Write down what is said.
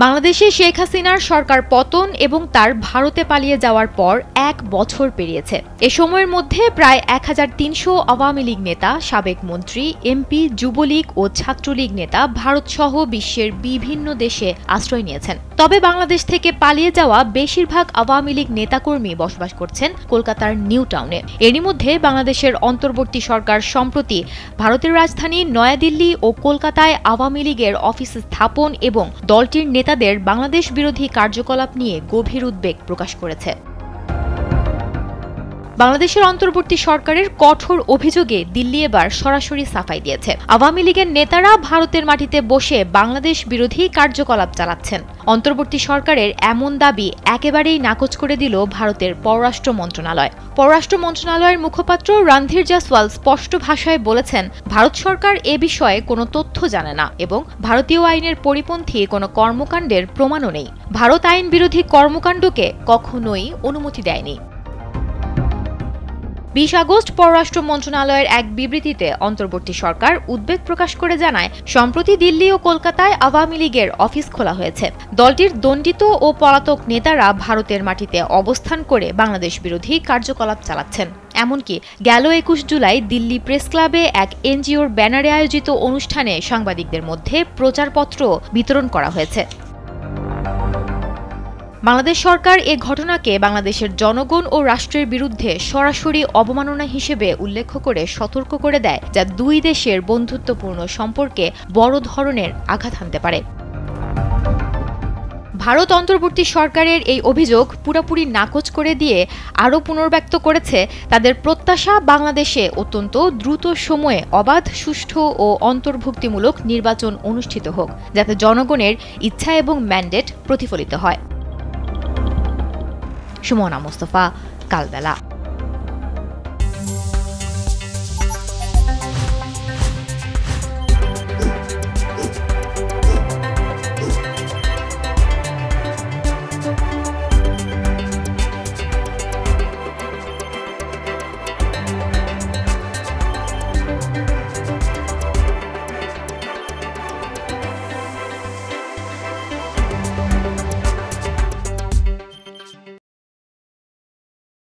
বাংলাদেশে শেখ হাসিনার সরকার পতন এবং তার ভারতে পালিয়ে যাওয়ার পর ১ বছর পেরিয়েছে। এ সময়ের মধ্যে প্রায় ১৩০০ আওয়ামী লীগ নেতা, সাবেক মন্ত্রী, এমপি, যুবলীগ ও ছাত্রলীগ নেতা ভারতসহ বিশ্বের বিভিন্ন দেশে আশ্রয় নিয়েছেন। তবে বাংলাদেশ থেকে পালিয়ে যাওয়া বেশিরভাগ আওয়ামী লীগ নেতাকর্মী বসবাস করছেন কলকাতার নিউ টাউনে। এরই মধ্যে বাংলাদেশের অন্তর্বর্তী সরকার সম্প্রতি ভারতের রাজধানী নয়াদিল্লি ও কলকাতায় আওয়ামী লীগের অফিস স্থাপন এবং দলটির নেতাদের বাংলাদেশ বিরোধী কার্যকলাপ নিয়ে গভীর উদ্বেগ প্রকাশ করেছে। বাংলাদেশের অন্তর্বর্তী সরকারের কঠোর অভিযোগে দিল্লি এবার সরাসরি সাফাই দিয়েছে। আওয়ামী লীগের নেতারা ভারতের মাটিতে বসে বাংলাদেশ বিরোধী কার্যকলাপ চালাচ্ছেন। অন্তর্বর্তী সরকারের এমন দাবি একেবারেই নাকচ করে দিল ভারতের পররাষ্ট্র মন্ত্রণালয়। পররাষ্ট্র মন্ত্রণালয়ের মুখপাত্র রণধীর জয়সওয়াল স্পষ্ট ভাষায় বলেছেন, ভারত সরকার এ বিষয়ে কোনো তথ্য জানে না এবং ভারতীয় আইনের পরিপন্থী কোনো কর্মকাণ্ডের প্রমাণও নেই। ভারত আইন বিরোধী কর্মকাণ্ডকে কখনোই অনুমতি দেয়নি। ২০ আগস্ট পররাষ্ট্র মন্ত্রণালয়ের এক বিবৃতিতে অন্তর্বর্তী সরকার উদ্বেগ প্রকাশ করে জানায়, সম্প্রতি দিল্লি ও কলকাতায় আওয়ামী লীগের অফিস খোলা হয়েছে। দলটির দণ্ডিত ও পলাতক নেতারা ভারতের মাটিতে অবস্থান করে বাংলাদেশ বিরোধী কার্যকলাপ চালাচ্ছেন। এমনকি গেল ২১ জুলাই দিল্লি প্রেস ক্লাবে এক এনজিওর ব্যানারে আয়োজিত অনুষ্ঠানে সাংবাদিকদের মধ্যে প্রচারপত্র বিতরণ করা হয়েছে। বাংলাদেশ সরকার এ ঘটনাকে বাংলাদেশের জনগণ ও রাষ্ট্রের বিরুদ্ধে সরাসরি অবমাননা হিসেবে উল্লেখ করে সতর্ক করে দেয়, যা দুই দেশের বন্ধুত্বপূর্ণ সম্পর্কে বড় ধরনের আঘাত হানতে পারে। ভারত অন্তর্বর্তী সরকারের এই অভিযোগ পুরোপুরি নাকচ করে দিয়ে আরও পুনর্ব্যক্ত করেছে তাদের প্রত্যাশা বাংলাদেশে অত্যন্ত দ্রুত সময়ে অবাধ, সুষ্ঠু ও অন্তর্ভুক্তিমূলক নির্বাচন অনুষ্ঠিত হোক, যাতে জনগণের ইচ্ছা এবং ম্যান্ডেট প্রতিফলিত হয়। সুমনা মুস্তফা, কালবেলা।